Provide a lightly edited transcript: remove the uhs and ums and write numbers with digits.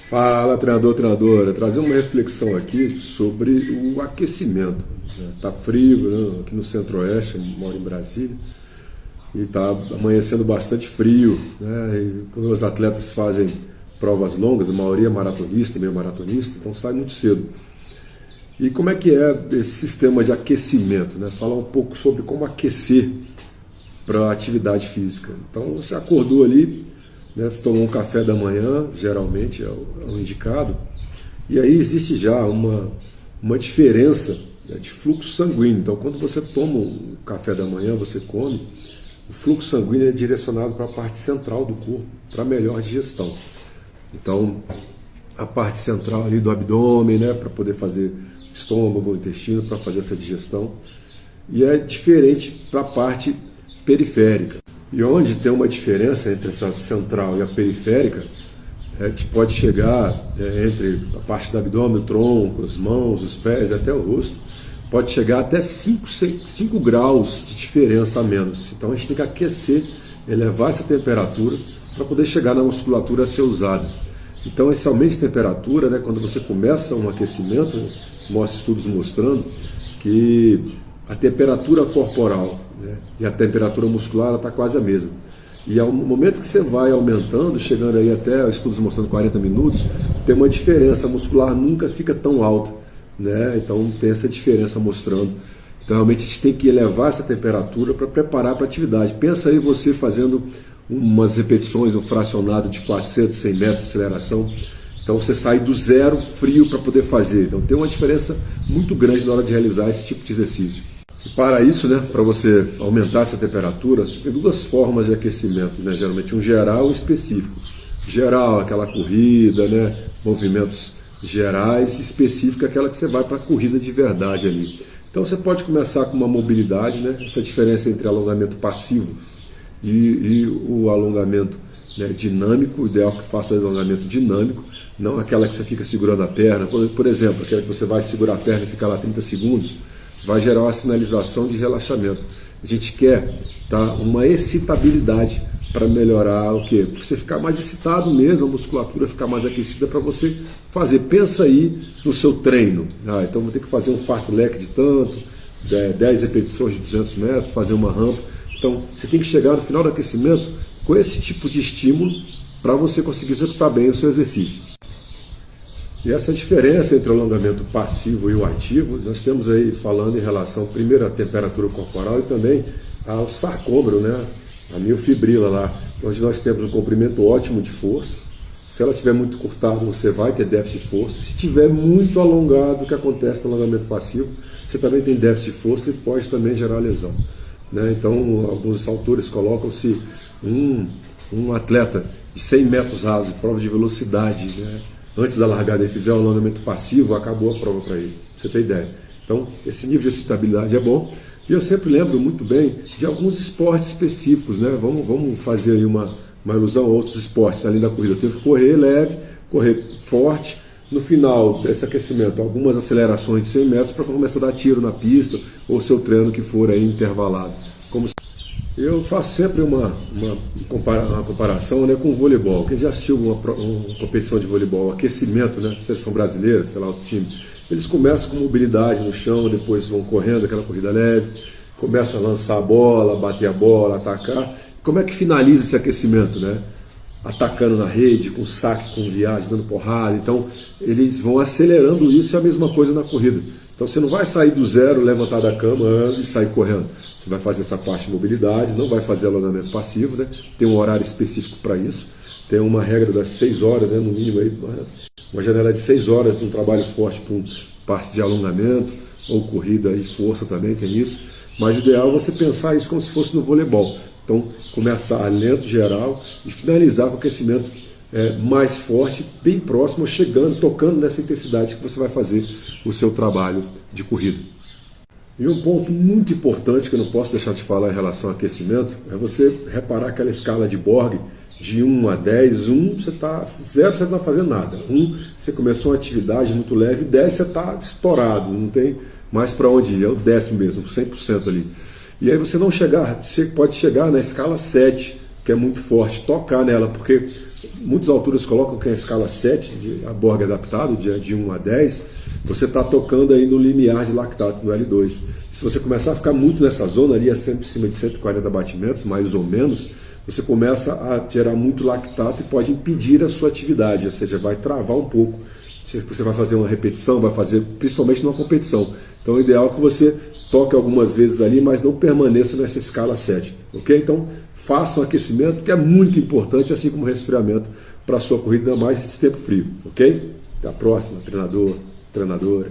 Fala, treinador, treinadora. Trazer uma reflexão aqui sobre o aquecimento. Tá frio, né? Aqui no Centro-Oeste, eu moro em Brasília, e está amanhecendo bastante frio, né? E quando os atletas fazem provas longas, a maioria é maratonista, meio maratonista, então sai muito cedo. E como é que é esse sistema de aquecimento, né? Falar um pouco sobre como aquecer para a atividade física. Então você acordou ali, né? Você tomou um café da manhã, geralmente é o indicado, e aí existe já uma diferença, né, de fluxo sanguíneo. Então quando você toma um café da manhã, você come, o fluxo sanguíneo é direcionado para a parte central do corpo, para melhor digestão. Então a parte central ali do abdômen, né, para poder fazer estômago, o intestino, para fazer essa digestão. E é diferente para a parte periférica. E onde tem uma diferença entre essa central e a periférica, pode chegar entre a parte do abdômen, o tronco, as mãos, os pés, até o rosto, pode chegar até 5 graus de diferença a menos. Então a gente tem que aquecer, elevar essa temperatura para poder chegar na musculatura a ser usada. Então esse aumento de temperatura, né, quando você começa um aquecimento, mostra estudos mostrando que a temperatura corporal, né, e a temperatura muscular está quase a mesma. E ao momento que você vai aumentando, chegando aí até estudos mostrando 40 minutos, tem uma diferença, a muscular nunca fica tão alta, né? Então tem essa diferença mostrando. Então realmente a gente tem que elevar essa temperatura para preparar para a atividade. Pensa aí você fazendo umas repetições, um fracionado de 400, 100 metros de aceleração. Então você sai do zero frio para poder fazer. Então tem uma diferença muito grande na hora de realizar esse tipo de exercício. E para isso, né, para você aumentar essa temperatura, você tem duas formas de aquecimento, né, geralmente um geral e um específico. Geral, aquela corrida, né, movimentos gerais, específico, aquela que você vai para a corrida de verdade ali. Então você pode começar com uma mobilidade, né, essa diferença entre alongamento passivo e o alongamento, né, dinâmico. O ideal é que faça o alongamento dinâmico, não aquela que você fica segurando a perna. Por exemplo, aquela que você vai segurar a perna e ficar lá 30 segundos, vai gerar uma sinalização de relaxamento. A gente quer, tá, uma excitabilidade para melhorar o quê? Para você ficar mais excitado mesmo, a musculatura ficar mais aquecida para você fazer. Pensa aí no seu treino. Então vou ter que fazer um fartlek de tanto, 10 repetições de 200 metros, fazer uma rampa. Então você tem que chegar no final do aquecimento com esse tipo de estímulo para você conseguir executar bem o seu exercício. E essa diferença entre o alongamento passivo e o ativo, nós temos aí falando em relação, primeiro, à temperatura corporal e também ao sarcômero, né? A miofibrila lá, onde nós temos um comprimento ótimo de força. Se ela estiver muito curtada, você vai ter déficit de força. Se estiver muito alongado, o que acontece no alongamento passivo, você também tem déficit de força e pode também gerar lesão, né? Então, alguns autores colocam-se um atleta de 100 metros rasos, prova de velocidade, né? Antes da largada ele fizer o alongamento passivo, acabou a prova para ele, pra você ter ideia. Então, esse nível de excitabilidade é bom. E eu sempre lembro muito bem de alguns esportes específicos, né? Vamos fazer aí uma ilusão a outros esportes além da corrida. Eu tenho que correr leve, correr forte. No final desse aquecimento, algumas acelerações de 100 metros para começar a dar tiro na pista ou seu treino que for aí intervalado. Eu faço sempre uma comparação, né, com o voleibol. Quem já assistiu uma competição de voleibol, aquecimento, né, seleção brasileira, sei lá, outro time, eles começam com mobilidade no chão, depois vão correndo, aquela corrida leve, começam a lançar a bola, bater a bola, atacar. Como é que finaliza esse aquecimento, né? Atacando na rede, com saque, com viagem, dando porrada. Então, eles vão acelerando isso, e a mesma coisa na corrida. Então, você não vai sair do zero, levantar da cama e sair correndo. Você vai fazer essa parte de mobilidade, não vai fazer alongamento passivo, né? Tem um horário específico para isso. Tem uma regra das 6 horas, né? No mínimo, aí, uma janela de 6 horas de um trabalho forte para parte de alongamento, ou corrida e força também, tem isso. Mas o ideal é você pensar isso como se fosse no voleibol. Então, começar lento, geral, e finalizar com aquecimento mais forte, bem próximo, chegando, tocando nessa intensidade que você vai fazer o seu trabalho de corrida. E um ponto muito importante que eu não posso deixar de falar em relação ao aquecimento é você reparar aquela escala de Borg de 1 a 10. 1 você está 0, você não está fazendo nada. 1 você começou uma atividade muito leve, 10 você está estourado, não tem mais para onde ir, é o 10º mesmo, 100% ali. E aí você pode chegar na escala 7, que é muito forte, tocar nela, porque muitas alturas colocam que a escala 7, a Borg adaptado, de 1 a 10, você está tocando aí no limiar de lactato, no L2. Se você começar a ficar muito nessa zona, ali é sempre acima de 140 batimentos, mais ou menos, você começa a gerar muito lactato e pode impedir a sua atividade, ou seja, vai travar um pouco. Você vai fazer uma repetição, vai fazer principalmente numa competição. Então o ideal é que você toque algumas vezes ali, mas não permaneça nessa escala 7, ok? Então faça um aquecimento, que é muito importante, assim como resfriamento para a sua corrida, ainda mais nesse tempo frio, ok? Até a próxima, treinador, treinadora.